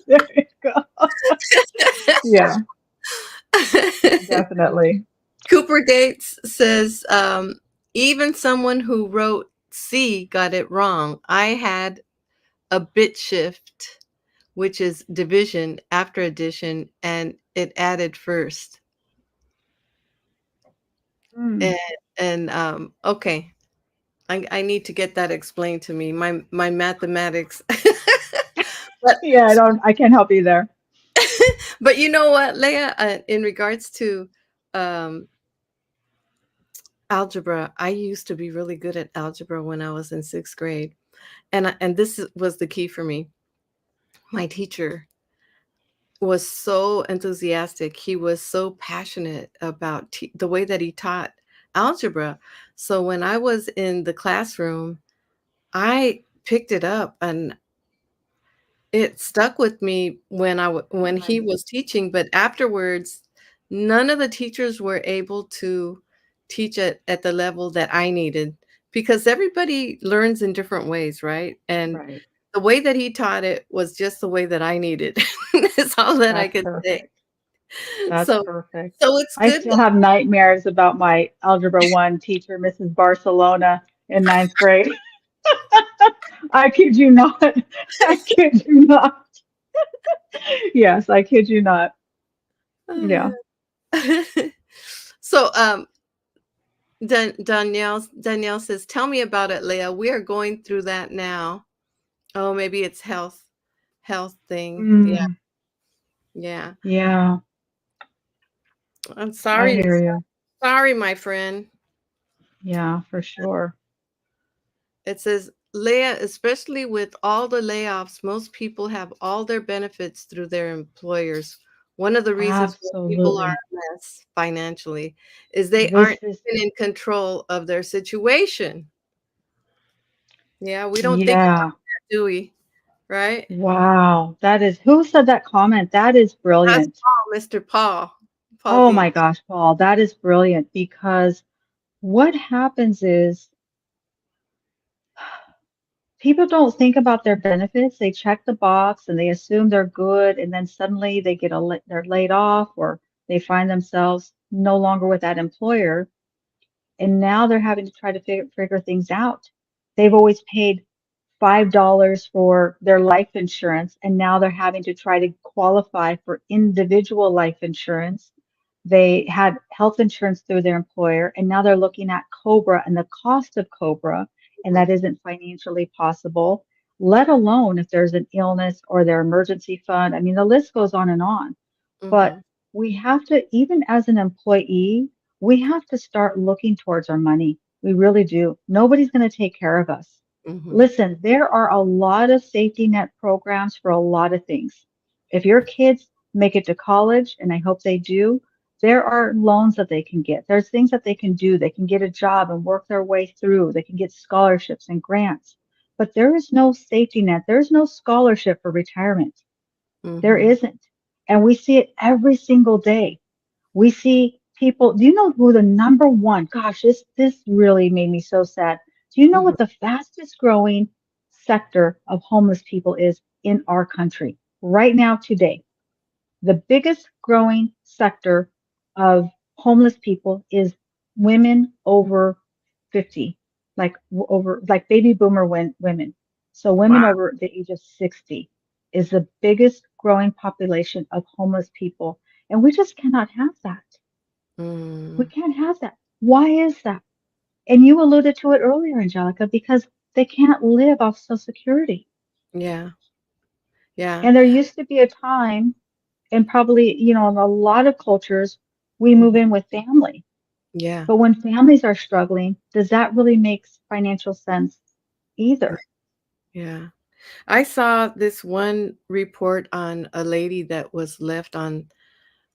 There you go. Yeah, definitely. Cooper Gates says, even someone who wrote C got it wrong. I had a bit shift, which is division after addition, and it added first. Mm. And, and okay, I need to get that explained to me. My mathematics, but Yeah, I can't help you there. but you know what, Leah? In regards to um, algebra, I used to be really good at algebra when I was in sixth grade, and this was the key for me. My teacher was so enthusiastic. He was so passionate about the way that he taught algebra. So when I was in the classroom, I picked it up and it stuck with me when he Right. was teaching. But afterwards, none of the teachers were able to teach at the level that I needed because everybody learns in different ways, right? And Right. the way that he taught it was just the way that I needed. That's all that I That's could say. perfect. That's So perfect. so it's I good still have nightmares about my Algebra 1 teacher, Mrs. Barcelona, in ninth grade. I kid you not. I kid you not. Yes, I kid you not. that Yeah. So, Danielle says, "Tell me about it, Leah. We are going through that now." Oh, maybe it's health thing. Yeah, Mm, yeah. yeah, I'm I sorry. hear you. Sorry, my friend. Yeah, for sure. It says, Leah, especially with all the layoffs, most people have all their benefits through their employers. One of the reasons why people are Absolutely. a mess financially is they aren't This is, even in control of their situation. Yeah, we don't think yeah. about that, do we? Right? Wow. That is, who said that comment? That is That's brilliant. Paul, Mr. Paul. Paul Oh D. my gosh, Paul, that is brilliant because what happens is people don't think about their benefits. They check the box and they assume they're good, and then suddenly they they're laid off or they find themselves no longer with that employer, and now they're having to try to figure things out. They've always paid $5 for their life insurance, and now they're having to try to qualify for individual life insurance. They had health insurance through their employer, and now they're looking at Cobra and the cost of Cobra, and that isn't financially possible, let alone if there's an illness or their emergency fund. I mean, the list goes on and on. But Mhm, we have to, even as an employee, we have to start looking towards our money. We really do. Nobody's going to take care of us. mhm, Listen, there are a lot of safety net programs for a lot of things. If your kids make it to college, and I hope they do, there are loans that they can get. There's things that they can do. They can get a job and work their way through. They can get scholarships and grants. But there is no safety net. There's no scholarship for retirement. There mhm, isn't. And we see it every single day. We see people, do you know who the number one, gosh, this really made me so sad. Do you know mhm. what the fastest growing sector of homeless people is in our country right now today? The biggest growing sector of homeless people is women over 50, like over like baby boomer women. So women Wow. over the age of 60 is the biggest growing population of homeless people. And we just cannot have that. We Mm, can't have that. Why is that? And you alluded to it earlier, Angelica, because they can't live off Social Security. yeah, yeah, And there used to be a time, and probably, in a lot of cultures, we move mhm, in with family. yeah, But when families are struggling, does that really make financial sense either? yeah. I saw this one report on a lady that was left on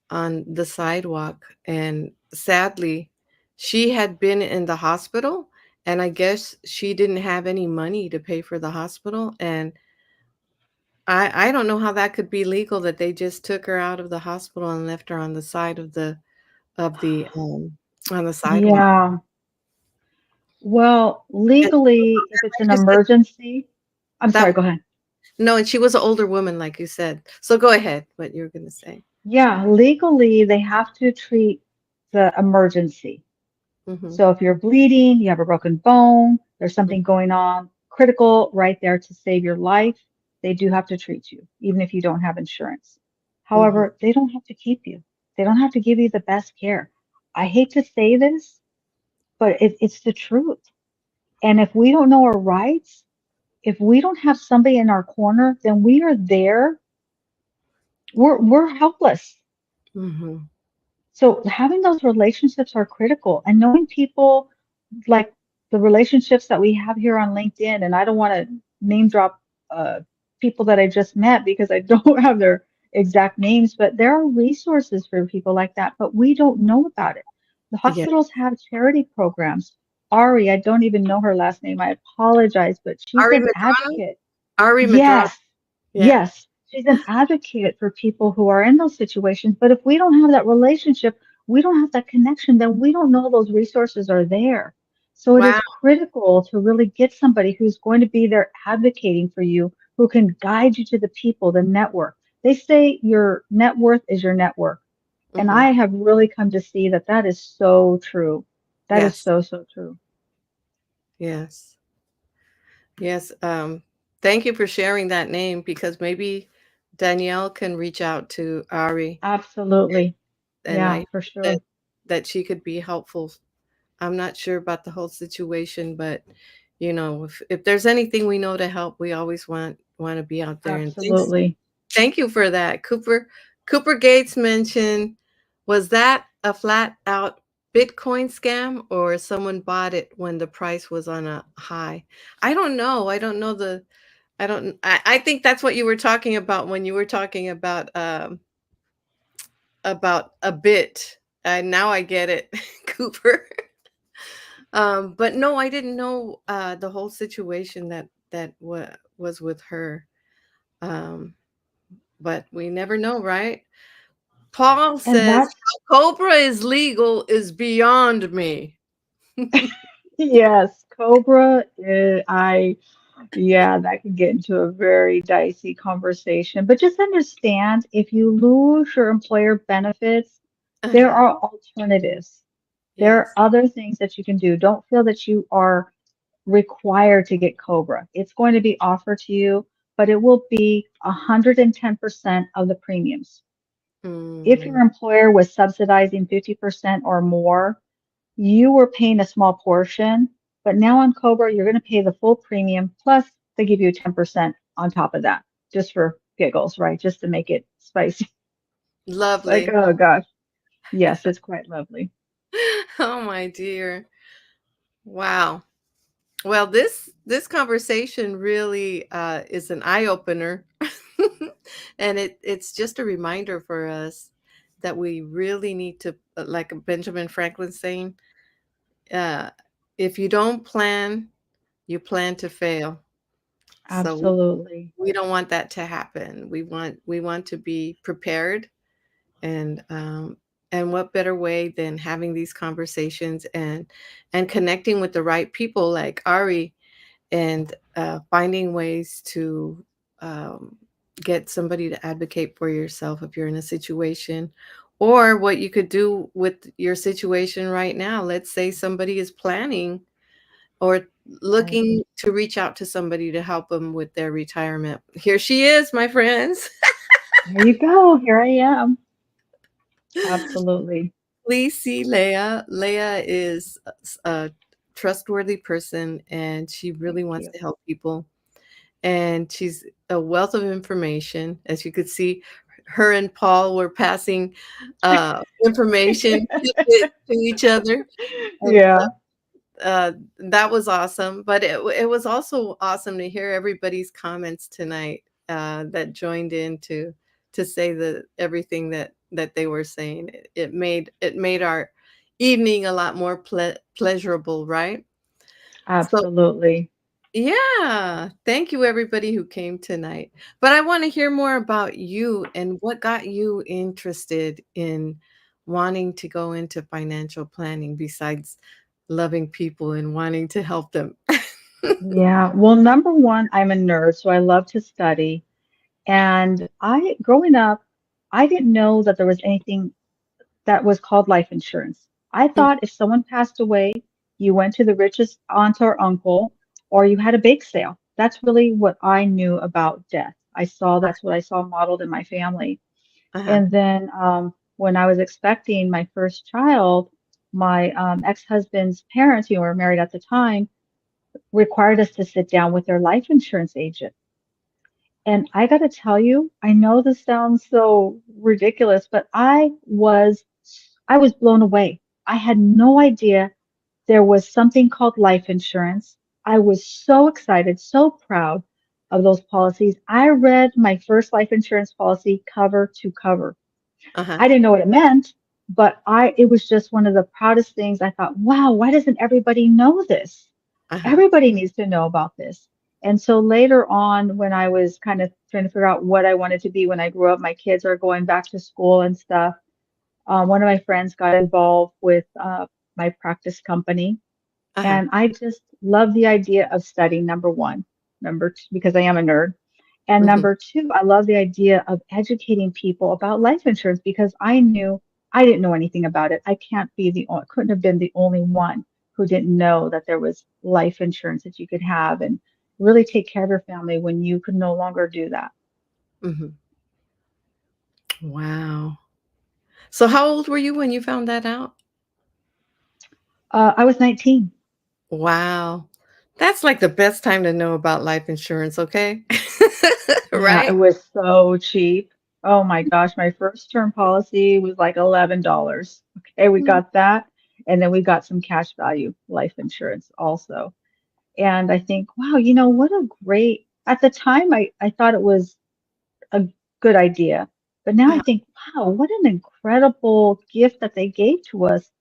the sidewalk, and sadly, she had been in the hospital, and I guess she didn't have any money to pay for the hospital, and I don't know how that could be legal that they just took her out of the hospital and left her on the side of the, on the sidewalk. Yeah. Well, And legally, if it's like an you said, emergency, I'm that sorry, go ahead. no, and she was an older woman, like you said. So go ahead, what you were gonna say. Yeah, legally, they have to treat the emergency. Mhm, So if you're bleeding, you have a broken bone, there's mm, something going on critical right there to save your life, they do have to treat you, even if you don't have insurance. mhm, However, they don't have to keep you. They don't have to give you the best care. I hate to say this, but it's the truth. And if we don't know our rights, if we don't have somebody in our corner, then we are there. We're helpless. mhm. So having those relationships are critical, and knowing people like the relationships that we have here on LinkedIn. And I don't want to name drop people that I just met because I don't have their exact names, but there are resources for people like that, but we don't know about it. The Yeah. hospitals have charity programs. Ari, I don't even know her last name. I apologize, but she's Ari an Medrano? advocate. Ari Medrano, Yes, yeah. yes. She's an advocate for people who are in those situations. But if we don't have that relationship, we don't have that connection, then we don't know those resources are there. So it Wow. is critical to really get somebody who's going to be there advocating for you, who can guide you to the people, the network. They say your net worth is your network. And Mhm. I have really come to see that that is so true. That is Yes. so, so true. Yes. Yes. Thank you for sharing that name because maybe Danielle can reach out to Ari, Absolutely. and Yeah, I for that sure. that she could be helpful. I'm not sure about the whole situation, but if there's anything we know to help, we always want to be out there. And Absolutely. thank you for that. Cooper Gates mentioned, was that a flat out Bitcoin scam or someone bought it when the price was on a high? I don't know. I don't know the I don't I think that's what you were talking about when you were talking about a bit. And now I get it, Cooper. But no, I didn't know the whole situation that was with her. Um, but we never know, right? Paul And says, that's, "How Cobra is legal is beyond me." yes, Cobra, yeah, that can get into a very dicey conversation. But just understand if you lose your employer benefits, there Uh-huh. are alternatives. There are Yes. other things that you can do. Don't feel that you are required to get Cobra. It's going to be offered to you, but it will be 110% of the premiums. If your Mm, employer was subsidizing 50% or more, you were paying a small portion, but now on Cobra, you're going to pay the full premium plus they give you 10% on top of that, just for giggles, right? Just to make it spicy. It's like, lovely. oh gosh. Yes, it's quite lovely. Oh my dear. Wow. Well, this conversation really is an eye opener, and it's just a reminder for us that we really need to, like Benjamin Franklin saying, uh, if you don't plan, you plan to fail. So Absolutely. we don't want that to happen. We want to be prepared, and what better way than having these conversations and connecting with the right people like Ari, and finding ways to um, get somebody to advocate for yourself if you're in a situation, or what you could do with your situation right now. Let's say somebody is planning or Right. looking to reach out to somebody to help them with their retirement. Here she is, my friends. There you go. Here I am. Absolutely. Please see Leah. Leah is a trustworthy person, and she really Thank wants you. to help people, and she's a wealth of information. As you could see, her and Paul were passing information to each other, and Yeah, that was awesome. But it was also awesome to hear everybody's comments tonight that joined in to say the everything that they were saying. It made our evening a lot more pleasurable, right? So absolutely. yeah, thank you everybody who came tonight. But I want to hear more about you and what got you interested in wanting to go into financial planning besides loving people and wanting to help them. Yeah. Well, number one, I'm a nerd, so I love to study. And growing up, I didn't know that there was anything that was called life insurance. I thought if someone passed away, you went to the richest aunt or uncle, or you had a bake sale. That's really what I knew about death. That's what I saw modeled in my family. Uh-huh. And then when I was expecting my first child, my ex-husband's parents, who were married at the time, required us to sit down with their life insurance agent. And I got to tell you, I know this sounds so ridiculous, but I was blown away. I had no idea there was something called life insurance. I was so excited, so proud of those policies. I read my first life insurance policy cover to cover. Uh-huh. I didn't know what it meant, but it was just one of the proudest things. I thought, wow, why doesn't everybody know this? Uh-huh. Everybody needs to know about this. And so later on, when I was kind of trying to figure out what I wanted to be when I grew up, my kids are going back to school and stuff. One of my friends got involved with my practice company, Uh-huh. and I just love the idea of studying, number one. Number two, because I am a nerd. And Mhm. number two, I love the idea of educating people about life insurance because I didn't know anything about it. I can't be couldn't have been the only one who didn't know that there was life insurance that you could have and really take care of your family when you could no longer do that. Mhm. Wow. So how old were you when you found that out? I was 19. Wow. That's like the best time to know about life insurance, okay? Yeah, it Right? was so cheap. Oh my gosh, my first term policy was like $11. Okay, we Mm, got that. And then we got some cash value life insurance also. And I think, wow, what a great, at the time, I thought it was a good idea. But now I uh, think, wow, what an incredible gift that they gave to us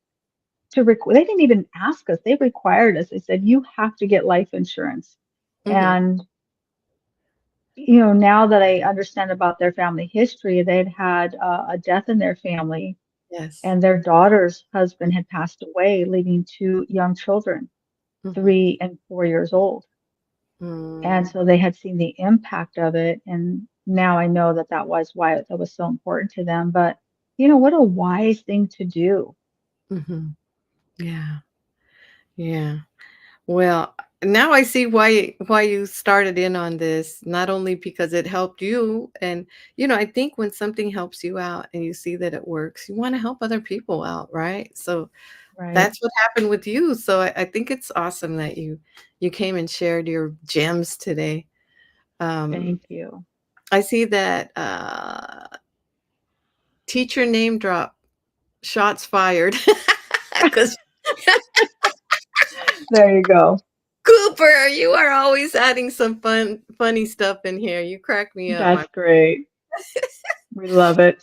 they didn't even ask us. They required us. They said, you have to get life insurance. mhm. And now that I understand about their family history, they'd had a death in their family, Yes. and their daughter's husband had passed away, leaving two young children, Mhm. 3 and 4 years old. And Mm, so they had seen the impact of it. And now I know that that was why that was so important to them. But, what a wise thing to do. mhm. Yeah. Yeah. Well, now I see why you started in on this, not only because it helped you and I think when something helps you out and you see that it works, you want to help other people out, right? So Right. that's what happened with you. So I think it's awesome that you came and shared your gems today. Um, Thank you. I see that teacher name drop, shots fired, because There you go. Cooper, you are always adding some funny stuff in here. You crack me up, my That's great. We love it.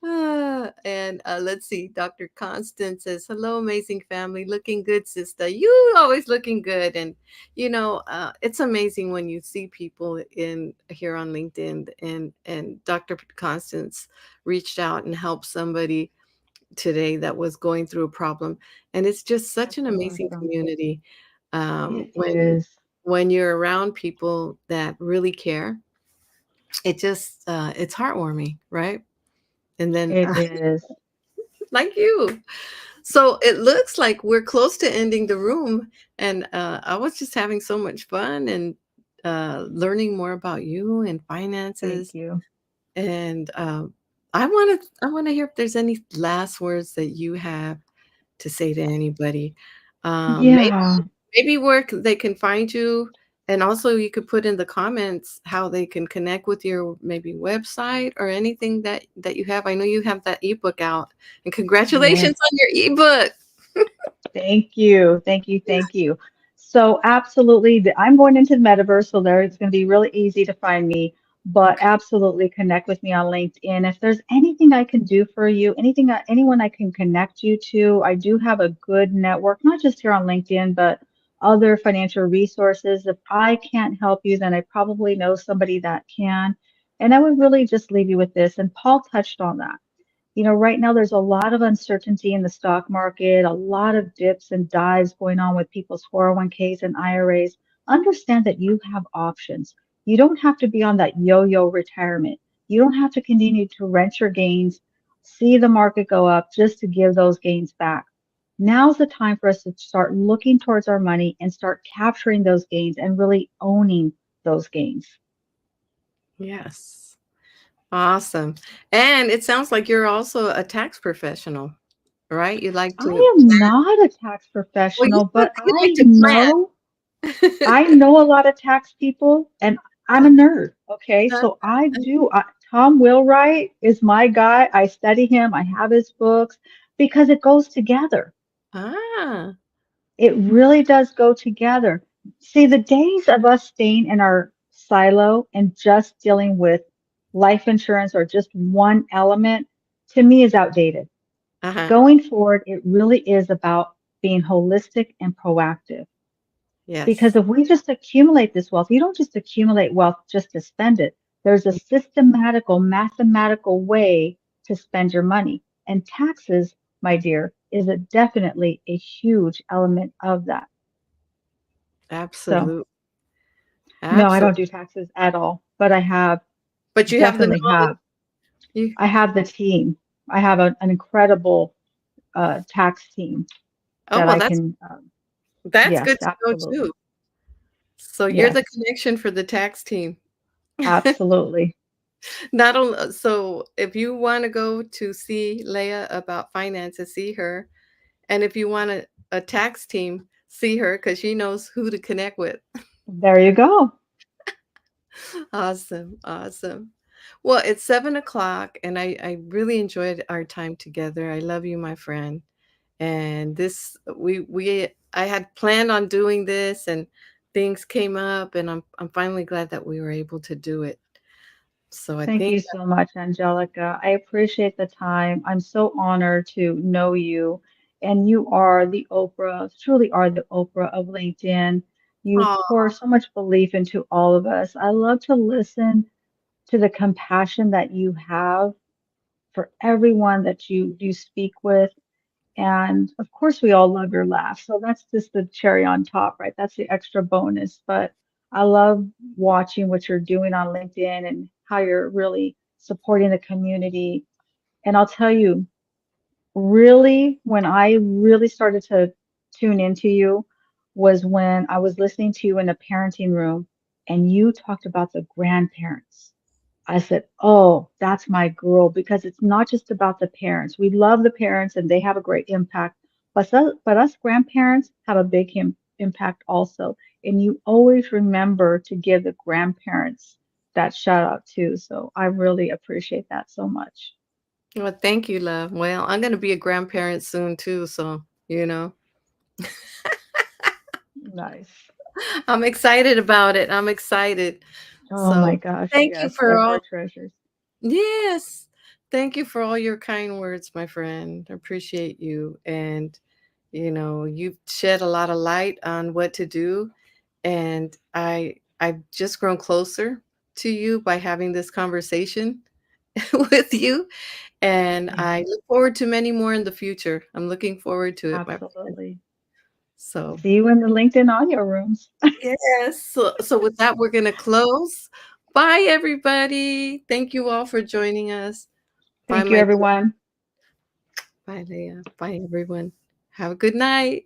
and let's see. Dr. Constance says, "Hello, amazing family. Looking good, sister. You always looking good." And it's amazing when you see people in here on LinkedIn, and Dr. Constance reached out and helped somebody today that was going through a problem, and it's just such That's an so amazing awesome. community. It When is. you're around people that really care, it's heartwarming, right? And then It is. like you. So it looks like we're close to ending the room, and I was just having so much fun and learning more about you and Thank finances. you. And I want to hear if there's any last words that you have to say to anybody. Maybe Yeah. where they can find you, and also you could put in the comments how they can connect with your maybe website or anything that you have. I know you have that ebook out, and Yes. congratulations on your ebook. Thank you. Thank you. Thank you. So absolutely, I'm going into the metaverse, so there it's going to be really easy to find me, but Okay. absolutely connect with me on LinkedIn. If there's anything I can do for you, anyone I can connect you to, I do have a good network, not just here on LinkedIn, but other financial resources. If I can't help you, then I probably know somebody that can. And I would really just leave you with this, and Paul touched on that. Right now there's a lot of uncertainty in the stock market, a lot of dips and dives going on with people's 401ks and IRAs. Understand that you have options. You don't have to be on that yo-yo retirement. You don't have to continue to rent your gains, see the market go up just to give those gains back. Now's the time for us to start looking towards our money and start capturing those gains and really owning those gains. Yes. Awesome. And it sounds like you're also a tax professional, right? You like to I am not a tax well, professional, but you like to plan. I know a lot of tax people and I'm a nerd. Okay. Uh, So Tom Wheelwright is my guy. I study him. I have his books because it goes together. ah, It really does go together. See, the days of us staying in our silo and just dealing with life insurance or just one element to me is outdated. uh-huh. Going forward, it really is about being holistic and proactive. Because Yes. if we just accumulate this wealth, you don't just accumulate wealth just to spend it. There's a systematical, mathematical way to spend your money. And taxes, my dear, is definitely a huge element of that. So, Absolute. no, I Absolute. don't do taxes at all, but I have But you have the definitely knowledge. have. You I have the team. I have an incredible tax team Oh, that well, I can, that's yes, good to know too. absolutely. So you're the Yes, connection for the tax team. absolutely. Not only so if you wanna go to see Leah about finances, see her, and if you want a tax team, see her because she knows who to connect with. There you go. Awesome, awesome. Well, it's 7 o'clock, and I really enjoyed our time together. I love you, my friend. And this we I had planned on doing this, and things came up, and I'm finally glad that we were able to do it. So I Thank think you so much, Angelica. I appreciate the time. I'm so honored to know you. And you are the Oprah, truly are the Oprah of LinkedIn. You aw, pour so much belief into all of us. I love to listen to the compassion that you have for everyone that you speak with. And of course, we all love your laugh. So that's just the cherry on top, right? That's the extra bonus. But I love watching what you're doing on LinkedIn and how you're really supporting the community. And I'll tell you, really, when I really started to tune into you was when I was listening to you in a parenting room and you talked about the grandparents. I said, "Oh, that's my girl," because it's not just about the parents. We love the parents and they have a great impact, but us grandparents have a big impact also. And you always remember to give the grandparents that shout out too. So I really appreciate that so much. well, thank you, love. Well, I'm gonna be a grandparent soon too, so, Nice. I'm excited about it. I'm excited. Oh my So, gosh, thank you yes, for they're our all treasures. Yes. Thank you for all your kind words, my friend. I appreciate you. And, you've shed a lot of light on what to do. And I've just grown closer to you by having this conversation with you. And Yeah, I look forward to many more in the future. I'm looking forward to it, my friend. absolutely. So, See you in the LinkedIn audio rooms. yes. So with that, we're going to close. Bye, everybody. Thank you all for joining us. Bye, Thank you, my everyone. Bye, Leah. Bye, everyone. Have a good night.